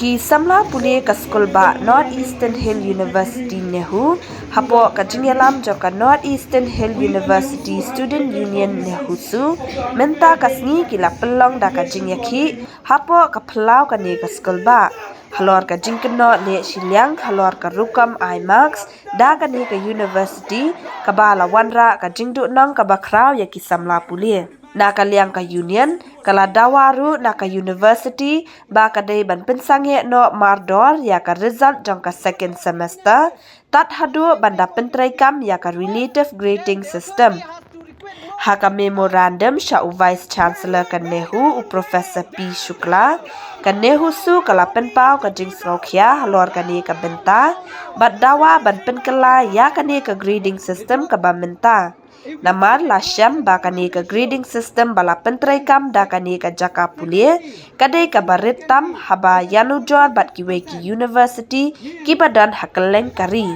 Ki samla pule ka school ba North Eastern Hill University NEHU hapo ka jinyalam jo ka North Eastern Hill University Student Union NEHU su menta ka sngi kila pelong da ka Iakhih hapo ka plau ka ne ka school ba halor ka kynnoh le silyang halor ka rukom IMAX da ka ne ka university ka bala wanra ka jingdu nang ka bakrau ya ki samla pule naka liang ka union kala dawaru naka university ba ka dei ban pensange no mardor ya ka result jong ka second semester tat hadu banda pentraikam ya ka relative grading system haka memorandum sha vice chancellor ka NEHU u professor P Shukla ka NEHU su kala penpau ka jing srokhya halor ka ne ka benta bat dawa ban penkala ya ka ne ka grading system ka ba menta Namar lasyam bakani ka grading system bala pentraikam dakani ka jaka pulie kadai ka baritam haba yanu jor bat kiwe ki university ki badan hakeleng kari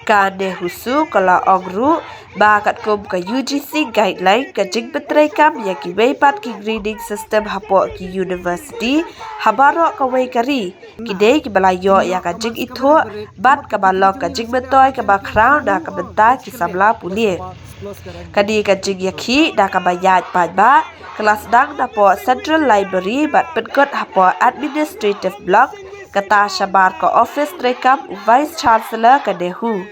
ka NEHU su kala ogru ba kat kob ka UGC guideline ka jing pentraikam ya ki we pat ki grading system hapo ki university habaro ka we kari kidai ki bala yo ya ka jing itho bat ka balok ka jing betoy ka ba crown da ka benta ki samla pulie Kadi ka Iakhih da ka bayat ba kelas dang da po Central Library bat penkot hapo administrative block kata syabar ka office trekam vice chancellor ka NEHU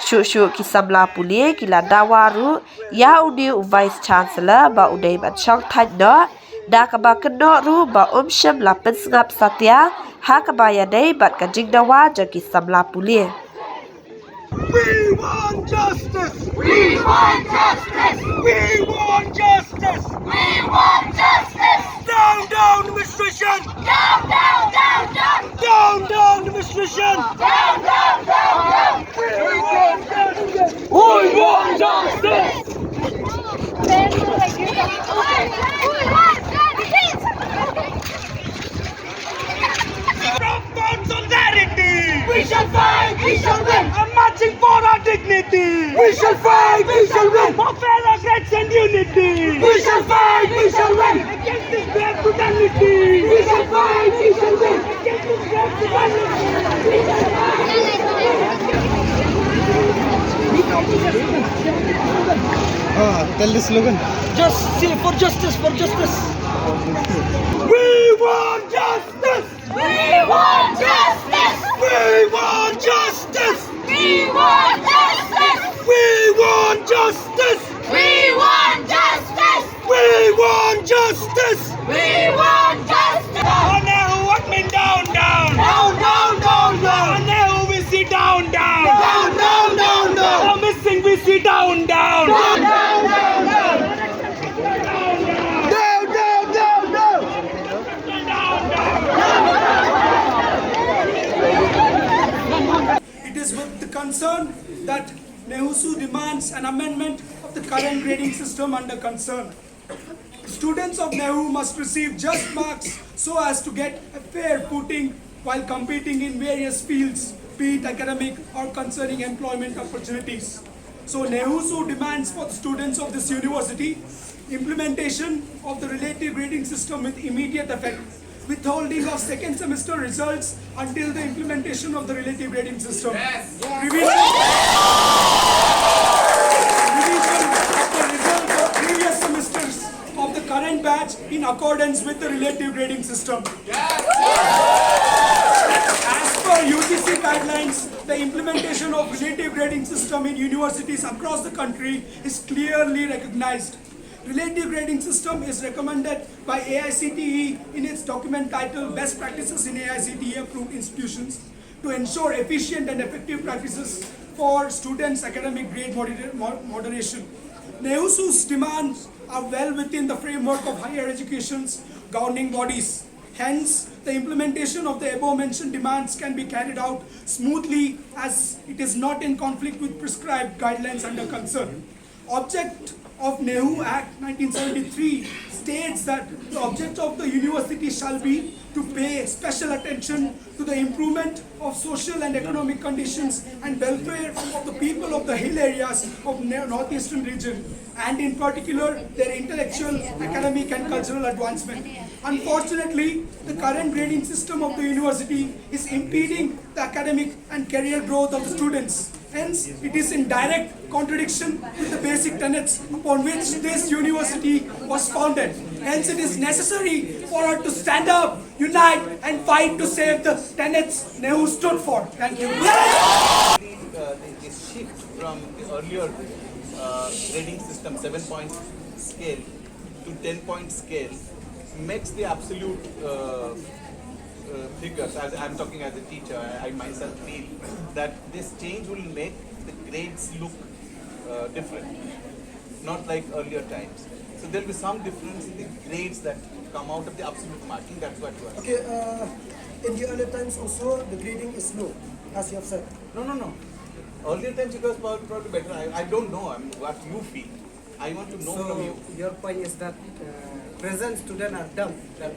Shu ki samla pulie kila dawaru ya udi vice chancellor ba udai bat syang thaj no da ka ba kynnoh ru ba syam la pensngap satya ha ka bayadai bat ka jingdawa ja ki samla pulie We want justice! We want justice! We want justice! We want justice! Down, down, administration! Down, down, down, down! Down, down, administration! Down, down, down, down! We want justice! We want justice! We shall fight, we shall win. I'm marching for our dignity. We shall fight, we shall win. For fairer rights and unity. We shall fight, we shall win. Against this great brutality. We shall fight, we shall win. Against this great brutality. We shall fight. Tell the slogan. Just say for justice, for justice. We want justice. We want justice. We want justice. We want justice. We want justice. We want justice. We want justice. We want justice. Oh, NEHU, what mean down, down? Down, down, down, down. Oh, NEHU, we see down, down. Down, down, down, down. Oh, missing, we see down, down. Down, down, down, down. Down, down, down, down. It is with the concern that NEHU demands an amendment of the current grading system under concern. Students of NEHU must receive just marks so as to get a fair footing while competing in various fields, be it academic or concerning employment opportunities. So NEHU demands for the students of this university implementation of the relative grading system with immediate effect, withholding of second semester results until the implementation of the relative grading system. Yes. Revision of the results of previous semesters of the current batch in accordance with the relative grading system. Yes. As per UGC guidelines, the implementation of relative grading system in universities across the country is clearly recognized. Relative grading system is recommended by AICTE in its document titled Best Practices in AICTE Approved Institutions to ensure efficient and effective practices for students' academic grade moderation. NEHU's demands are well within the framework of higher education's governing bodies. Hence, the implementation of the above-mentioned demands can be carried out smoothly as it is not in conflict with prescribed guidelines under concern. Object of NEHU Act 1973 states that the object of the university shall be to pay special attention to the improvement of social and economic conditions and welfare of the people of the hill areas of northeastern region, and in particular their intellectual, academic and cultural advancement. Unfortunately, the current grading system of the university is impeding the academic and career growth of the students. Hence, it is in direct contradiction with the basic tenets upon which this university was founded. Hence, it is necessary for us to stand up, unite, and fight to save the tenets NEHU stood for. Thank you. The shift from the earlier grading system, 7-point scale to 10-point scale, makes the absolute figures, as I'm talking as a teacher, I myself feel that this change will make the grades look different, not like earlier times. So there will be some difference in the grades that come out of the absolute marking, that's what you are saying. Okay, in the earlier times also the grading is low, as you have said. No. Earlier times it was probably better. I don't know what you feel. I want to know from you. Your point is that present students are dumb.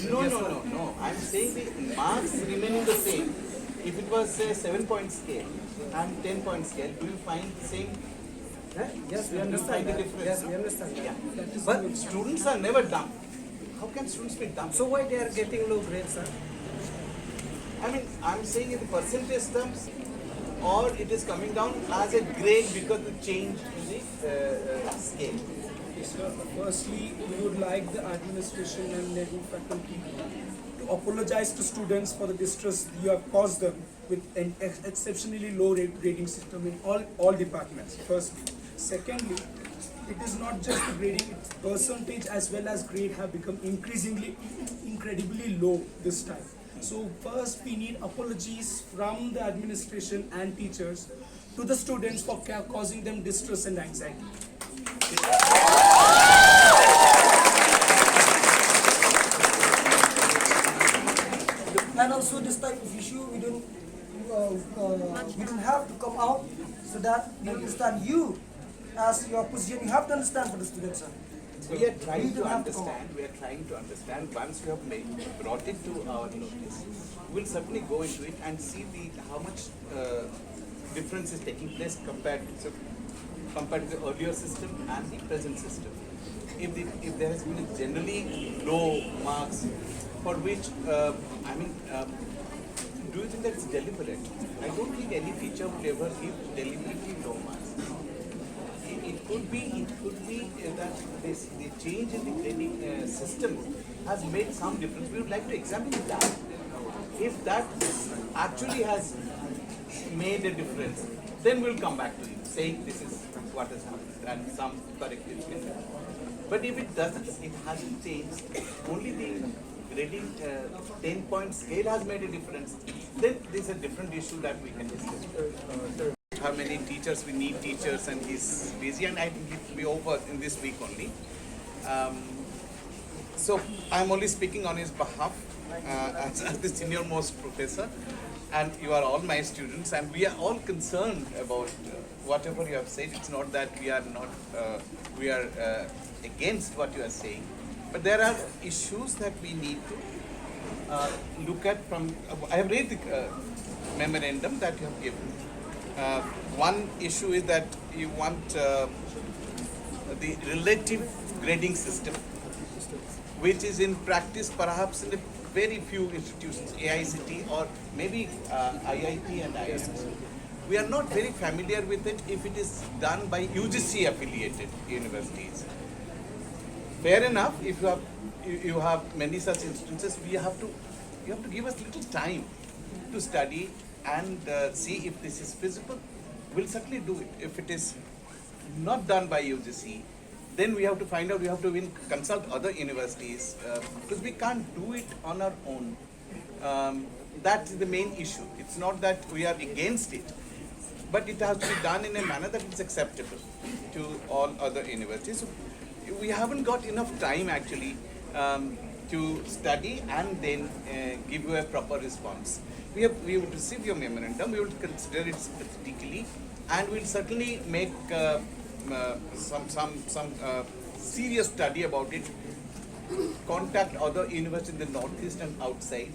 No. I'm saying the marks remaining the same. If it was say 7-point scale and 10-point scale, do you find the same? Yes, we Do you understand find the that. difference? Yes, we understand that. Yeah. But Students are never dumb. How can students be dumb? so why they are getting low grades, sir? I mean, I'm saying in the percentage terms, or it is coming down as a grade because of the change in the scale. Sir, firstly, we would like the administration and NEHU faculty to apologize to students for the distress you have caused them with an exceptionally low grading system in all departments. Firstly. Secondly, it is not just the grading, its percentage as well as grade have become incredibly low this time. So first we need apologies from the administration and teachers to the students for causing them distress and anxiety. And also this type of issue we don't have to come out so that we understand you as your position. You have to understand for the students, sir. We are trying to don't have to come understand. Once we have brought it to our notice, we'll certainly go into it and see how much difference is taking place compared to the earlier system and the present system. If there has been a generally low marks, for which do you think that it's deliberate? I don't think any teacher would ever give deliberately low marks. It could be that the change in the grading system has made some difference. We would like to examine that. If that actually has made a difference, then we'll come back to you saying this is what has happened and some corrective measures. But if it doesn't, it hasn't changed, only the grading 10-point scale has made a difference, then there's a different issue that we can discuss. How many teachers, we need teachers, and he's busy, and I think it will be over in this week only. So I'm only speaking on his behalf as the senior most professor, and you are all my students, and we are all concerned about whatever you have said. It's not that we are not against what you are saying, but there are issues that we need to look at from. I have read the memorandum that you have given. One issue is that you want the relative grading system, which is in practice perhaps in a very few institutions, AICT or maybe IIT and IIM. We are not very familiar with it if it is done by UGC affiliated universities. Fair enough, if you have many such instances, you have to give us little time to study and see if this is feasible. We'll certainly do it. If it is not done by UGC, then we have to find out, we have to consult other universities because we can't do it on our own. That's the main issue. It's not that we are against it, but it has to be done in a manner that is acceptable to all other universities. So we haven't got enough time actually to study and then give you a proper response. We will receive your memorandum, we will consider it specifically, and we'll certainly make some serious study about it contact other universities in the northeast and outside,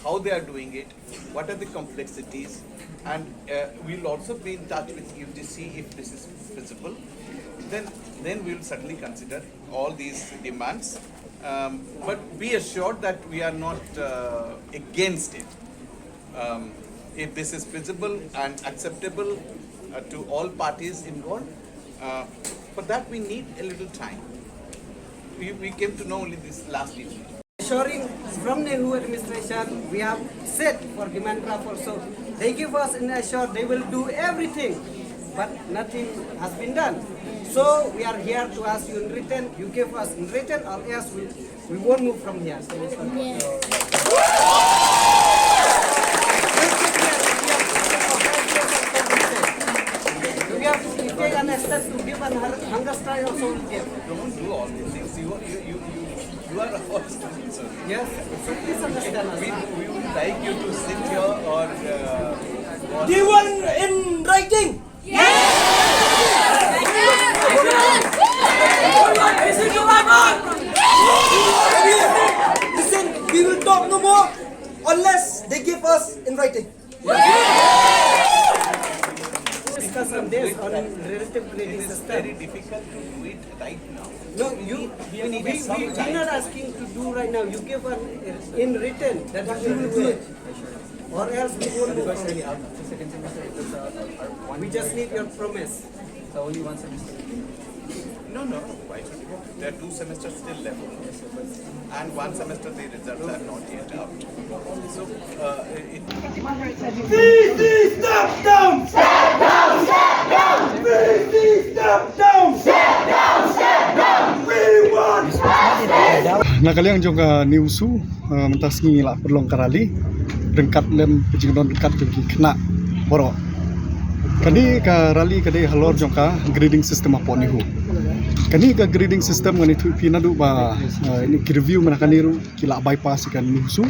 how they are doing it, what are the complexities, and we'll also be in touch with UGC if this is feasible. Then we'll certainly consider all these demands. But be assured that we are not against it. If this is feasible and acceptable to all parties involved, for that we need a little time. We came to know only this last evening. Assuring from NEHU administration, we have set for demand draft also. They give us an assure they will do everything, but nothing has been done. So we are here to ask you in written. You give us in written, or else we won't move from here. So if they understand to give an hunger strike also will give. Don't do all these things. You are all students. Yes, so please understand us. We would like you to sit here or. Do you want in writing? Listen, we will talk no more unless they give us in writing. Discuss on this on relative grading It is system. very difficult to do it right now. No, we're not asking to do right now. You give us in written that we will do it, or else we won't move from here. We just need your promise. So only one semester. No. Why should you? There are 2 semesters still left. And 1 semester the results are not yet out. So, VC step down! Step down! Step down! VC step down! Step down! Step down! We want Nakaliang juga niusu mentas ngi la perlong karali dengkat lem pejingdon dekat jongki kena borok. Kani ka rali kade halor jongka grading system apa NEHU. Kani ka grading system ngani tu pinadu ba ini review manakani ru kila bypass kan NEHU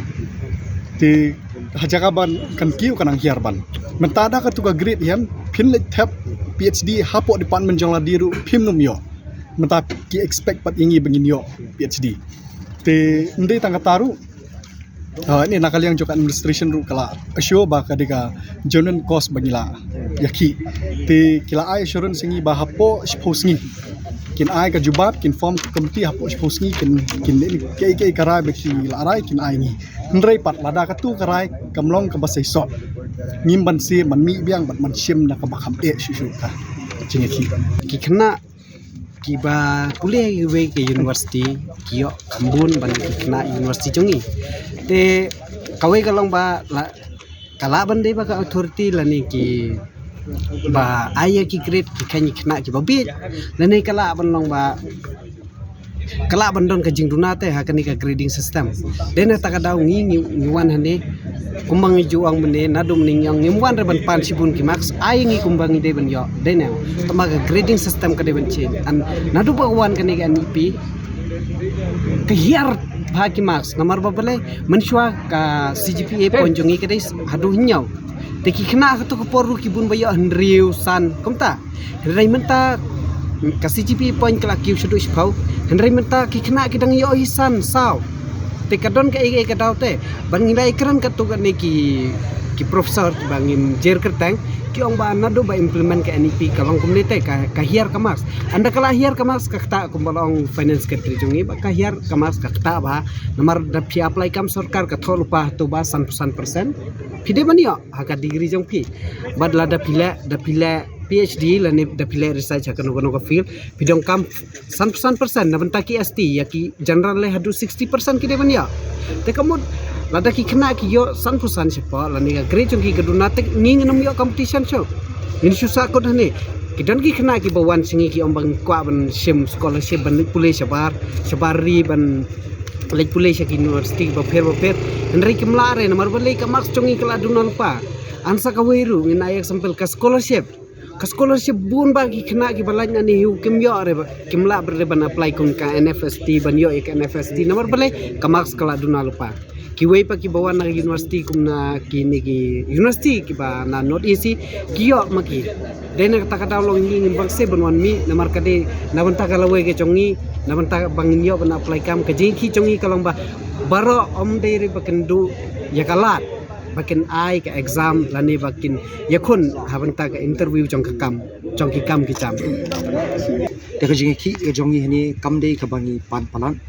ti hajakaban kan kiu kanang hiarban. Mentada ka tu ka grade yan pinlet tab PhD hapo department jongla diru pimnum yo. Menta ki expect pat ingi bengin yo PhD. Te ndai tangga taru ini nakaliang juga administration ru kala assure ba kadika journal cost bangila Iakhih te kila ai assurance singi ba hapo sposngi kin ai ka jubab kin form committee hapo sposngi kin ini ke karai beki larai kin ai ni ndrai pat lada ka tu karai kamlong ka basai so ngimban si man mi biang bat man sim na ka bakam de shu ka jingi Ki kena kiba kuliah iwe ke university kio kambun ban kena university jongi te kawai kalong ba kala bande ba ka authority lani ki ba aya ki grade ki kanyi kena ki babit lani kala ban long ba kala bandon ka jingduna te ha kani ka grading system dena takadaw ngi wan hane kumbang juang bende nadum ning yang ngimuan reban pan sibun ki max ai ngi kumbang ide ben yo dena tamaga grading system ka de ben change an nadu bagwan kani ka NEP kehiar bagi max namar babale mensyua ka CGPA ponjongi ka des hadu hinyau teki kena ka to poru ki bun bayo hendriusan komta rai menta ka CGPA point kala kiu sudu spau hendrai menta ki kena ki dang yo hisan saw te kadon ka ege ka daute ban ngilai kran ka to ni ki profesor bangim jer kertang ki ong ba nado ba implement ka NEP kalong komunite ka hiar ka max anda kala hiar ka max ka kta kumbalong finance secretary jongi ba ka hiar ka max ka kta ba namar da phi apply kam sarkar ka tholupa to ba 100% phide banio haka degree jong phi badla da pila PhD lani da pila research akan no field bidong kam 100% na bentaki ST ya ki general le hadu 60% ki de bania te kamud lada ki kena ki yo 100% siapa lani ga grade jong ki gaduna tek ngingnam yo competition show ini susah ko dane kidan ki kena ki bawan singi ki ombang kwa ban sim scholarship ban pulai sabari ban lek pulai sa university ba fer henry ki mlare namar balai ka max chongi kala dunal pa ansa ka weiru nginayak sampel ka scholarship ka scholarship bun ba ki kena ki balai na NEHU kim yo re kim la ber ban apply kun ka NFST ban yo ka NFST nomor balai ka marks kala duna lupa ki wei pa ki bawa na university kum na ki ni ki university ki ba na not easy ki yo ma ki dena ta ka long ni bang se ban wan mi nomor ka de na ban ta ka lawe ke chongi na ban ta bang yo ban apply kam ka jing ki chongi kalong ba baro om de re bakin du ya kalat bakin ai ka exam lani bakin yakun haban ta ka interview jong ka kam jong ki kam ki cham te ka jingi ki jongi hani kam dei ka bangi panan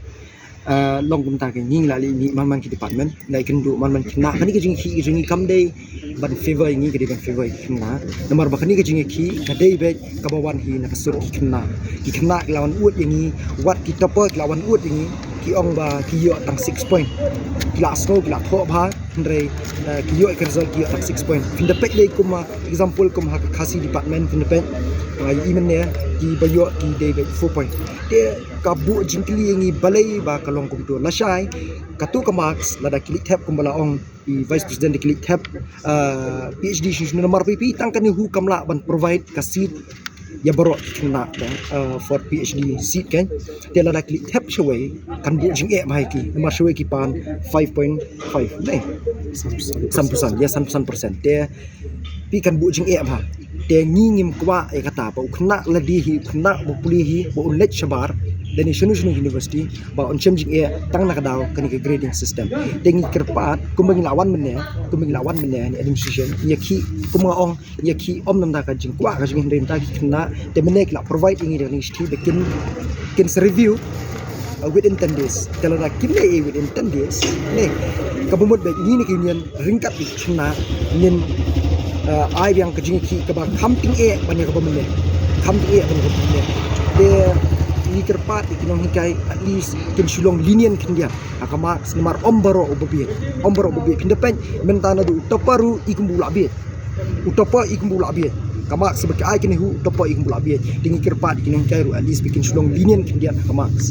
long kum ta ka nging la li ni man ki department lai kan du man kina kani ka jingi kam dei ban favor ngi ka ban favor kina nomor ba kani ka jingi ki ka dei be ka bawan hi na ka sur ki kina lawan uat yangi wat ki topper lawan uat yangi ki ong ba ki yo tang 6 point ki la snow ki la tho ba ndre ki yo ka result ki yo tang 6 point fin de pek le kum example kum ha khasi department fin de pek imen ne ki ba yo ki dei be 4 point de ka bu jingkli ngi balai ba ka long kum tu la shai ka tu ka marks la da klik tab kum bala ong i vice president de klik tab PhD shi nomor pp tang kan hu kam la ban provide ka seat ya baru kena for PhD seat kan dia la klik tab shawai kan bu jing mai ki nomor shawai ki pan 5.5 nei 100% ya 100% dia pi kan bu jing ma dia ngingim kwa e kata pa kena ladi hi kena bu puli hi bu let shabar dan national university ba on changing tang na kadaw kan ke grading system dengi kerpat kumang lawan mene ni administration yaki kumang yaki om nam da ka jing kwa ka jing rin ta ki kena de mene la provide ngi de university de kin review within 10 days kalau dah kini within 10 days ni kabumut baik ni union ringkat di kena nin ai biang ka jing ki ka ba camping banyak ka bamene camping banyak ka bamene de ni kerpat ikinong hikai at least kin sulong linian kin dia akama semar ombaro obobiet pindapen mentana du toparu ikumbula biet utopa ikumbula biet kama sebagai ai kin hu topa ikumbula biet dingi kerpat ikinong hikai at least bikin sulong linian kin dia kama